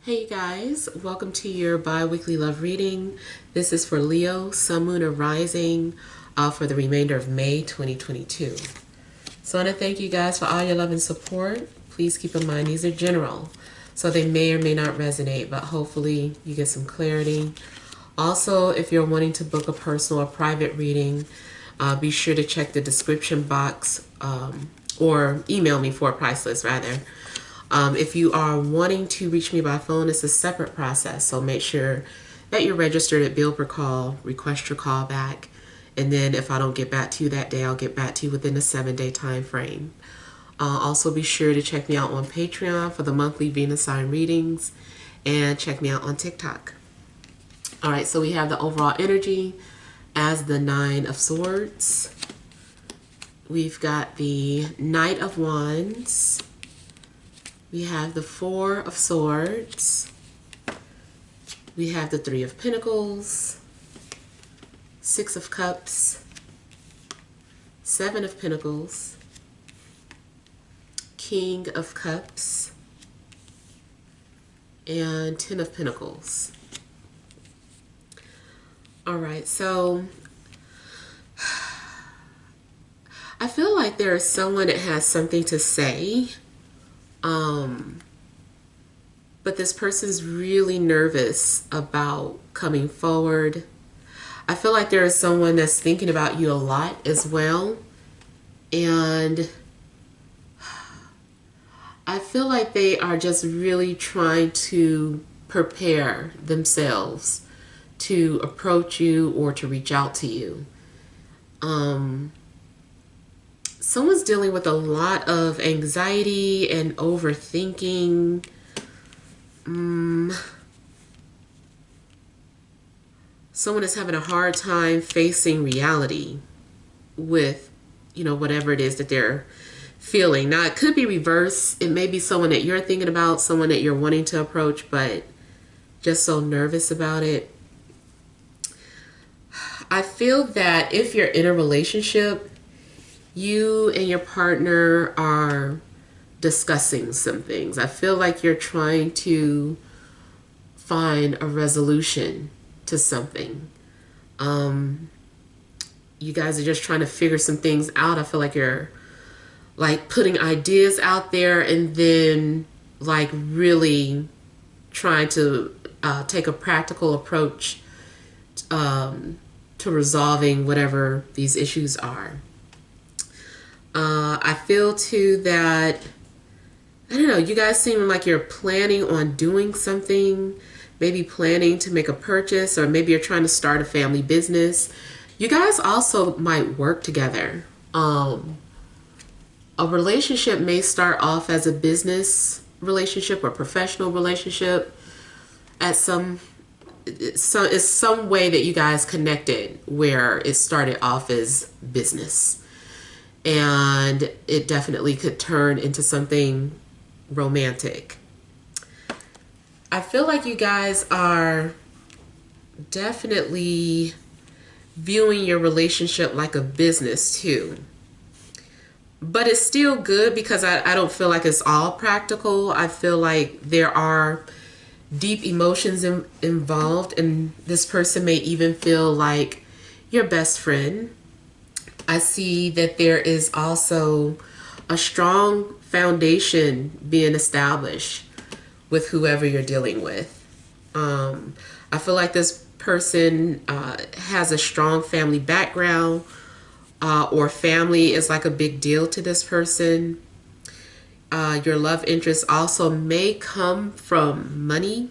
Hey guys, welcome to your bi-weekly love reading. This is for Leo, Sun, Moon, or Rising for the remainder of May 2022. So I want to thank you guys for all your love and support. Please keep in mind these are general, so they may or may not resonate, but hopefully you get some clarity. Also, if you're wanting to book a personal or private reading, be sure to check the description box or email me for a price list rather. If you are wanting to reach me by phone, it's a separate process. So make sure that you're registered at bill per call, request your call back. And then if I don't get back to you that day, I'll get back to you within a 7-day time frame. Also be sure to check me out on Patreon for the monthly Venus sign readings and check me out on TikTok. All right, so we have the overall energy as the Nine of Swords. We've got the Knight of Wands. We have the Four of Swords. We have the Three of Pentacles, Six of Cups, Seven of Pentacles, King of Cups, and Ten of Pentacles. All right, so I feel like there is someone that has something to say. But this person's really nervous about coming forward. I feel like there is someone that's thinking about you a lot as well. And I feel like they are just really trying to prepare themselves to approach you or to reach out to you. Someone's dealing with a lot of anxiety and overthinking. Someone is having a hard time facing reality with, whatever it is that they're feeling. Now, it could be reverse. It may be someone that you're thinking about, someone that you're wanting to approach, but just so nervous about it. I feel that if you're in a relationship, you and your partner are discussing some things. I feel like you're trying to find a resolution to something. You guys are just trying to figure some things out. I feel like you're like putting ideas out there and then like really trying to take a practical approach to resolving whatever these issues are. I feel too that, I don't know, you guys seem like you're planning on doing something, maybe planning to make a purchase, or maybe you're trying to start a family business. You guys also might work together. A relationship may start off as a business relationship or professional relationship at some way that you guys connected where it started off as business. And it definitely could turn into something romantic. I feel like you guys are definitely viewing your relationship like a business too. But it's still good because I don't feel like it's all practical. I feel like there are deep emotions involved, and this person may even feel like your best friend. I see that there is also a strong foundation being established with whoever you're dealing with. I feel like this person has a strong family background, or family is like a big deal to this person. Your love interest also may come from money.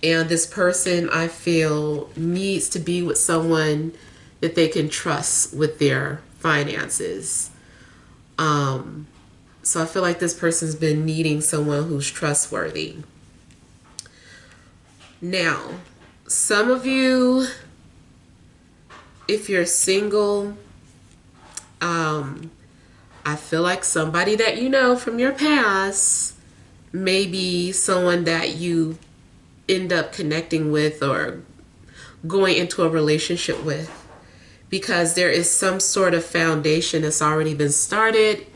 And this person, I feel, needs to be with someone that they can trust with their finances. So I feel like this person's been needing someone who's trustworthy. Now, some of you, if you're single, I feel like somebody that you know from your past may be someone that you end up connecting with or going into a relationship with, because there is some sort of foundation that's already been started,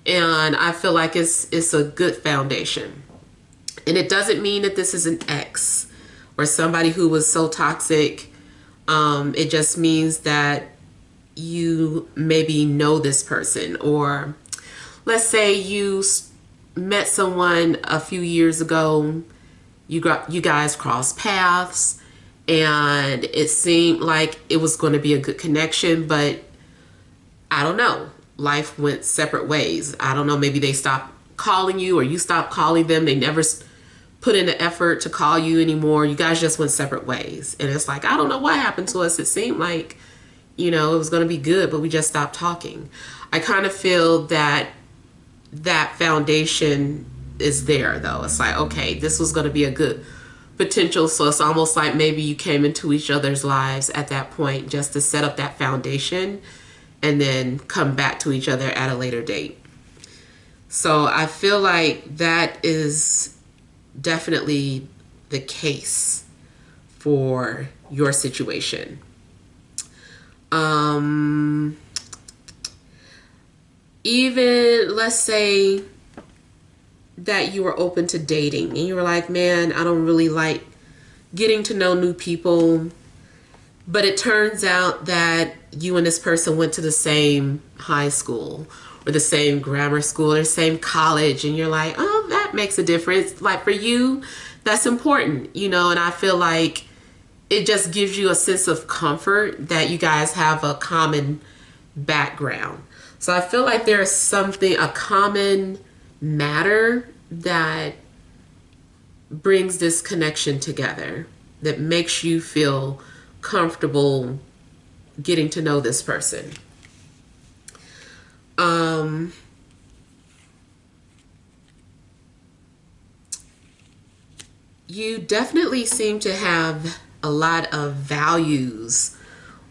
and I feel like it's a good foundation. And it doesn't mean that this is an ex or somebody who was so toxic. It just means that you maybe know this person, or let's say you met someone a few years ago, you guys crossed paths, and it seemed like it was going to be a good connection, but I don't know, life went separate ways. I don't know, maybe they stopped calling you or you stopped calling them. They never put in the effort to call you anymore. You guys just went separate ways. And it's like, I don't know what happened to us. It seemed like, it was going to be good, but we just stopped talking. I kind of feel that that foundation is there, though. It's like, okay, this was going to be a good potential. So it's almost like maybe you came into each other's lives at that point just to set up that foundation and then come back to each other at a later date. So I feel like that is definitely the case for your situation. Even let's say that you were open to dating and you were like, man, I don't really like getting to know new people. But it turns out that you and this person went to the same high school or the same grammar school or the same college. And you're like, oh, that makes a difference. Like for you, that's important, and I feel like it just gives you a sense of comfort that you guys have a common background. So I feel like there's a common matter that brings this connection together, that makes you feel comfortable getting to know this person. You definitely seem to have a lot of values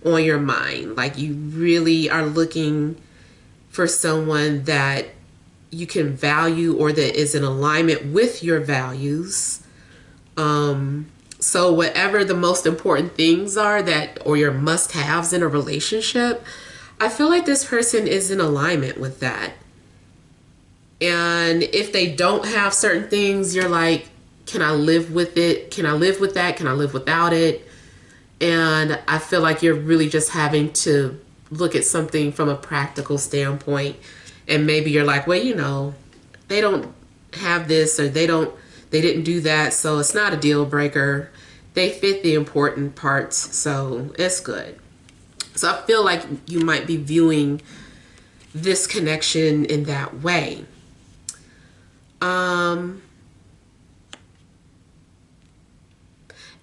on your mind. Like you really are looking for someone that you can value or that is in alignment with your values. So whatever the most important things are or your must-haves in a relationship, I feel like this person is in alignment with that. And if they don't have certain things, you're like, can I live with it? Can I live with that? Can I live without it? And I feel like you're really just having to look at something from a practical standpoint. And maybe you're like, well, they don't have this or they didn't do that, so it's not a deal breaker. They fit the important parts, so it's good. So I feel like you might be viewing this connection in that way.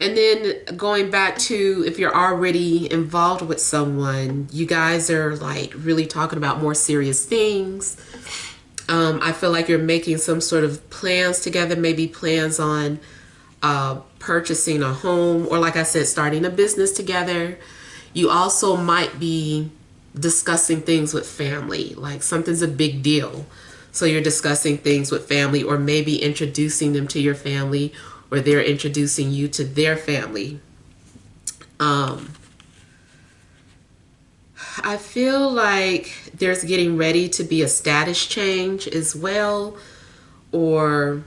And then going back to if you're already involved with someone, you guys are like really talking about more serious things. I feel like you're making some sort of plans together, maybe plans on purchasing a home, or like I said, starting a business together. You also might be discussing things with family, like something's a big deal. So you're discussing things with family, or maybe introducing them to your family, or they're introducing you to their family. I feel like there's getting ready to be a status change as well, or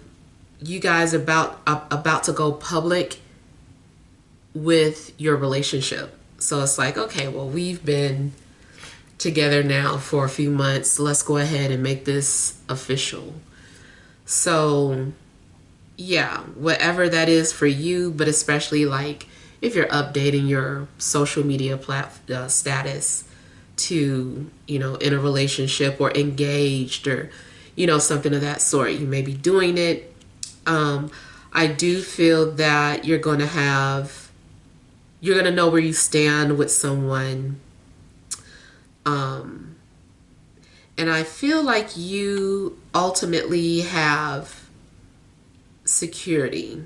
you guys are about to go public with your relationship. So it's like, okay, well, we've been together now for a few months. Let's go ahead and make this official. So yeah, whatever that is for you, but especially like if you're updating your social media status to, in a relationship or engaged or, something of that sort, you may be doing it. I do feel that you're going to know where you stand with someone. And I feel like you ultimately have security.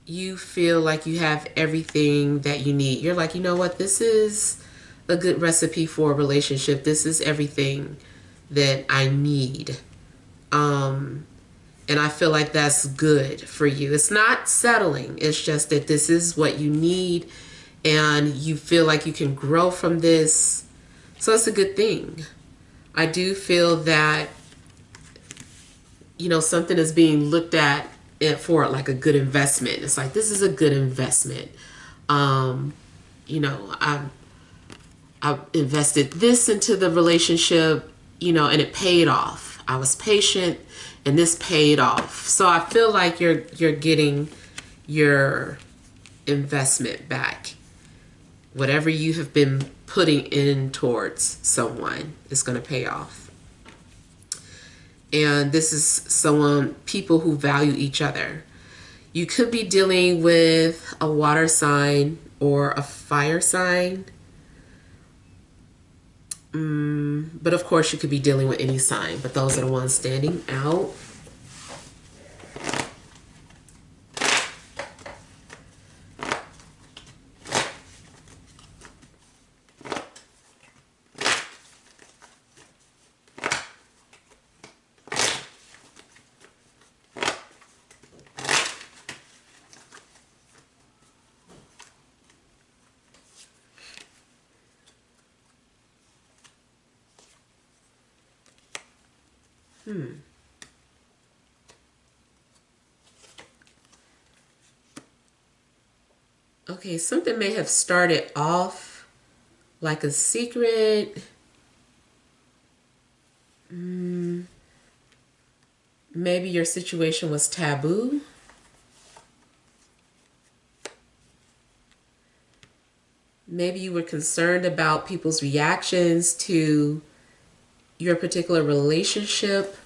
You feel like you have everything that you need. You're like, you know what? This is a good recipe for a relationship. This is everything that I need. And I feel like that's good for you. It's not settling. It's just that this is what you need and you feel like you can grow from this. So it's a good thing. I do feel that something is being looked at for like a good investment. It's like, this is a good investment. You know, I invested this into the relationship, and it paid off. I was patient and this paid off. So I feel like you're getting your investment back. Whatever you have been putting in towards someone is going to pay off. And this is people who value each other. You could be dealing with a water sign or a fire sign. But of course you could be dealing with any sign, but those are the ones standing out. Okay, something may have started off like a secret. Maybe your situation was taboo. Maybe you were concerned about people's reactions to your particular relationship.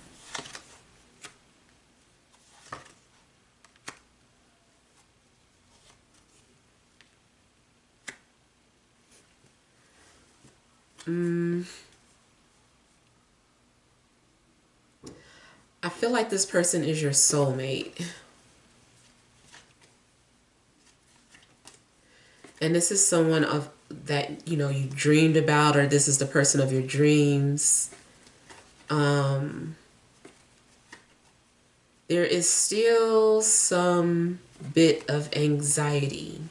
I feel like this person is your soulmate. And this is someone that you dreamed about, or this is the person of your dreams. There is still some bit of anxiety.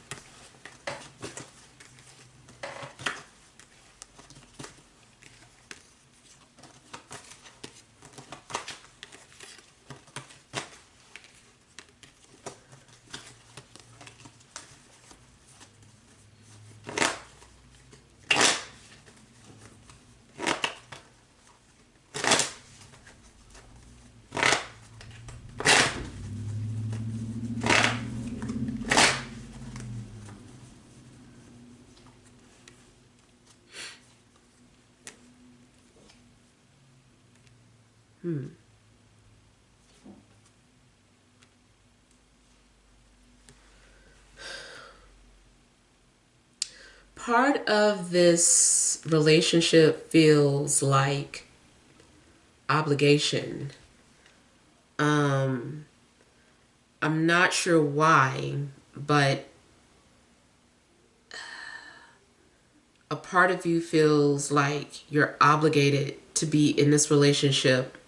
Part of this relationship feels like obligation. I'm not sure why, but a part of you feels like you're obligated to be in this relationship,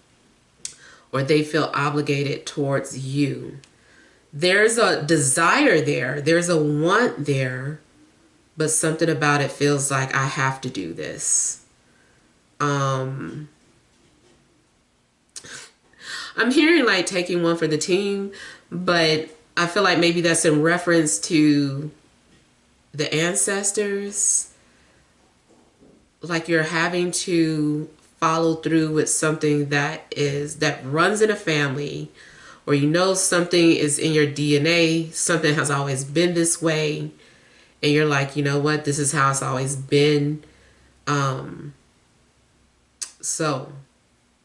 or they feel obligated towards you. There's a desire there, there's a want there, but something about it feels like I have to do this. I'm hearing like taking one for the team, but I feel like maybe that's in reference to the ancestors. Like you're having to follow through with something that runs in a family, or something is in your DNA, something has always been this way, and you're like, you know what, this is how it's always been. So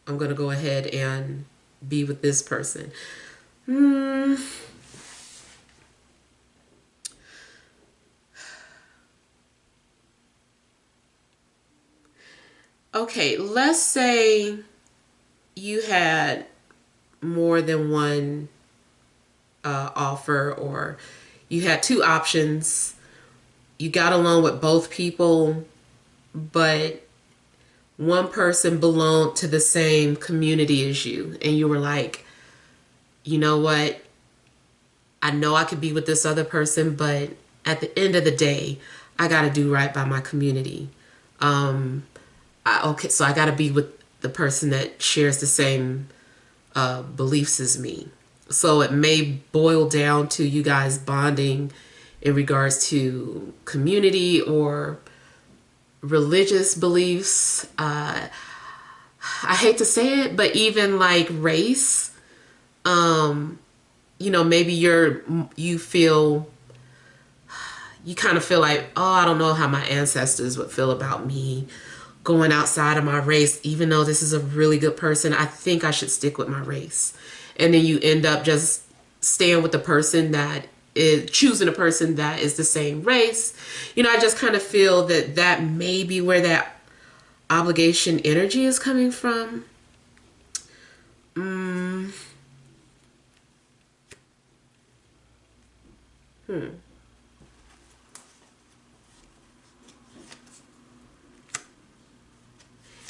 I'm gonna go ahead and be with this person. Okay, let's say you had more than one offer, or you had two options. You got along with both people, but one person belonged to the same community as you, and you were like, you know what, I know I could be with this other person, but at the end of the day, I got to do right by my community. So I got to be with the person that shares the same beliefs as me. So it may boil down to you guys bonding in regards to community or religious beliefs. I hate to say it, but even like race. You know, maybe you feel, you kind of feel like, oh, I don't know how my ancestors would feel about me going outside of my race, even though this is a really good person. I think I should stick with my race. And then you end up just staying with the person that is choosing a person that is the same race. You know, I just kind of feel that that may be where that obligation energy is coming from.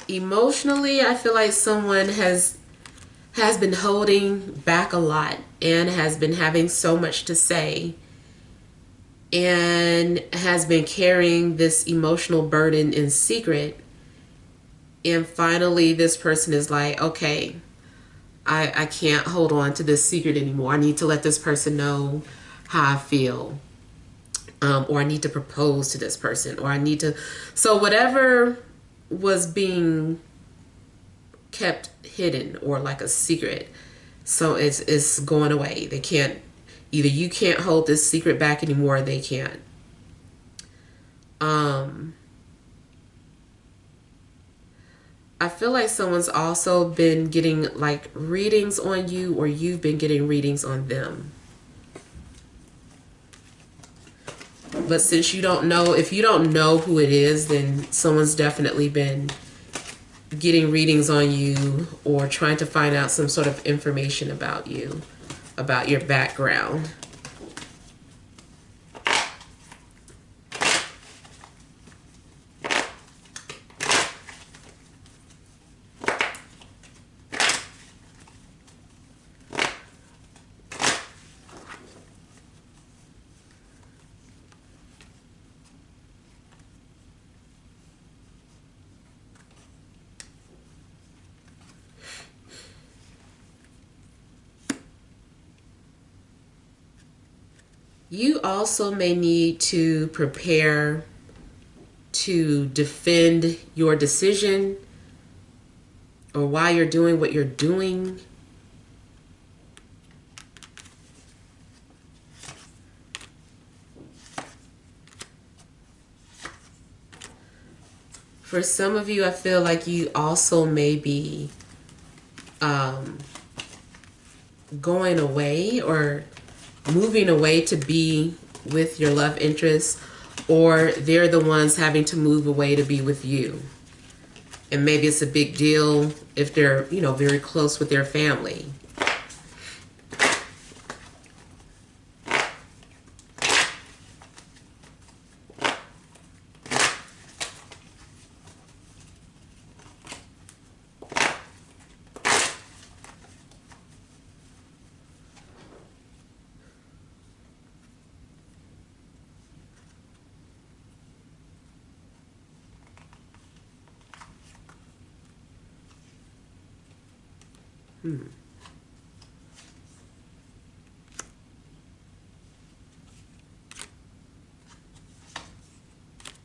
Emotionally, I feel like someone has been holding back a lot and has been having so much to say and has been carrying this emotional burden in secret. And finally, this person is like, okay, I can't hold on to this secret anymore. I need to let this person know how I feel. Or I need to propose to this person, or I need to. So whatever was being kept hidden or like a secret, so it's going away. They can't, either you can't hold this secret back anymore, or they can't. I feel like someone's also been getting like readings on you, or you've been getting readings on them. But since you don't know, if you don't know who it is, then someone's definitely been getting readings on you or trying to find out some sort of information about you, about your background. You also may need to prepare to defend your decision or why you're doing what you're doing. For some of you, I feel like you also may be going away or moving away to be with your love interest, or they're the ones having to move away to be with you. And maybe it's a big deal if they're, you know, very close with their family.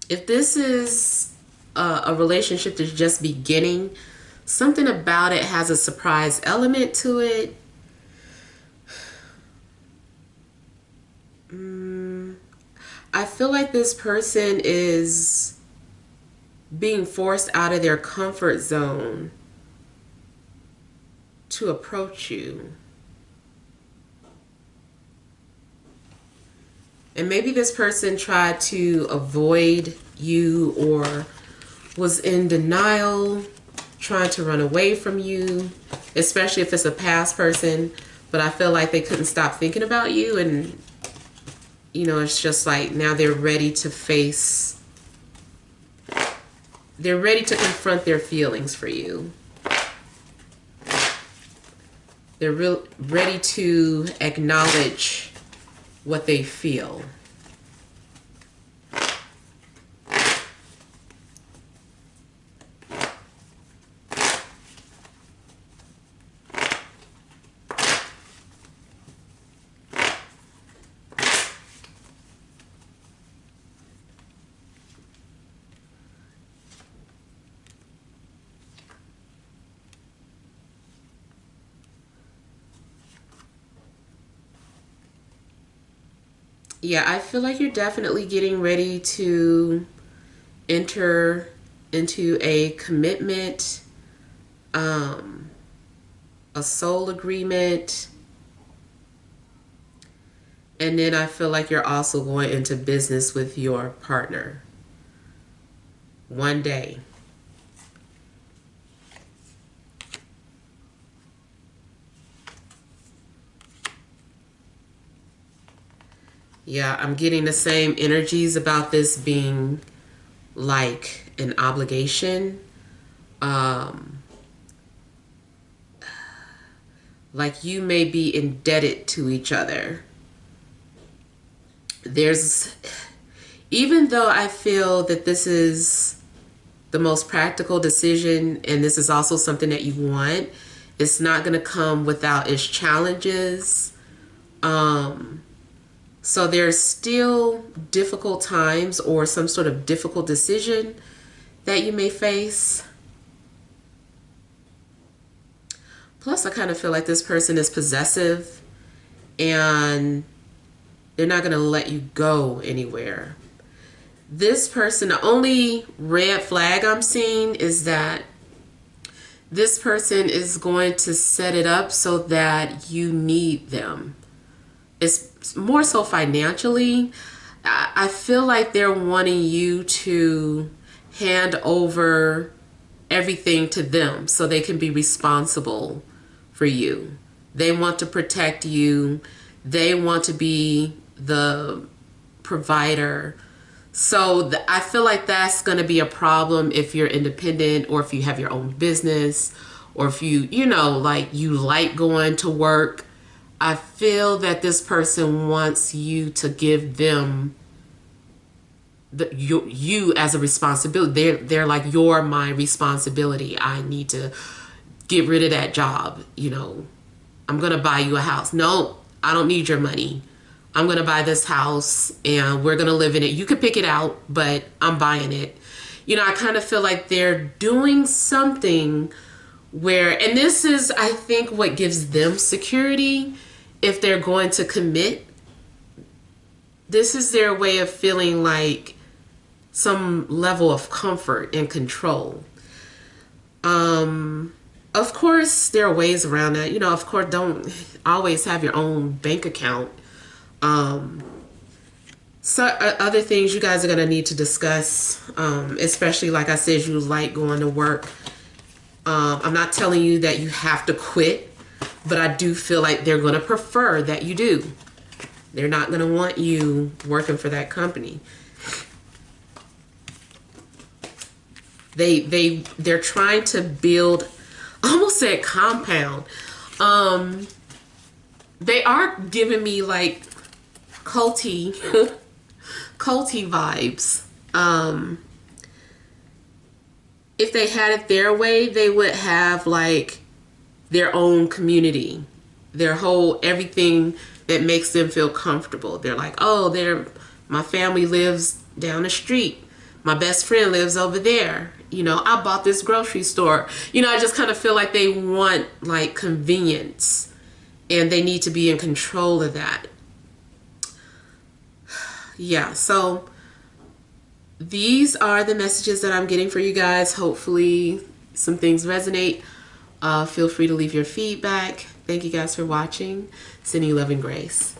If this is a relationship that's just beginning, something about it has a surprise element to it. I feel like this person is being forced out of their comfort zone to approach you. And maybe this person tried to avoid you or was in denial, trying to run away from you, especially if it's a past person. But I feel like they couldn't stop thinking about you, and you know, it's just like now they're ready to face, they're ready to confront their feelings for you. They're ready to acknowledge what they feel. Yeah, I feel like you're definitely getting ready to enter into a commitment, a soul agreement, and then I feel like you're also going into business with your partner one day. Yeah, I'm getting the same energies about this being like an obligation. Um, like you may be indebted to each other. There's, even though I feel that this is the most practical decision and this is also something that you want, it's not going to come without its challenges. So there's still difficult times or some sort of difficult decision that you may face. Plus, I kind of feel like this person is possessive and they're not going to let you go anywhere. This person, the only red flag I'm seeing is that this person is going to set it up so that you need them. It's more so financially. I feel like they're wanting you to hand over everything to them so they can be responsible for you. They want to protect you. They want to be the provider. So I feel like that's going to be a problem if you're independent or if you have your own business or if you know, like you like going to work. I feel that this person wants you to give them you as a responsibility. They're like, you're my responsibility. I need to get rid of that job. You know, I'm going to buy you a house. No, I don't need your money. I'm going to buy this house and we're going to live in it. You can pick it out, but I'm buying it. You know, I kind of feel like they're doing something where, and this is, I think, what gives them security if they're going to commit. This is their way of feeling like some level of comfort and control. Of course, there are ways around that. You know, of course, don't always have your own bank account. So other things you guys are going to need to discuss, especially like I said, you like going to work. I'm not telling you that you have to quit, but I do feel like they're going to prefer that you do. They're not going to want you working for that company. They're trying to build, I almost said compound. They are giving me like culty vibes. If they had it their way, they would have like their own community, their whole everything that makes them feel comfortable. They're like, oh, my family lives down the street. My best friend lives over there. You know, I bought this grocery store. You know, I just kind of feel like they want like convenience and they need to be in control of that. Yeah, so these are the messages that I'm getting for you guys. Hopefully some things resonate. Feel free to leave your feedback. Thank you guys for watching. Sending you love and grace.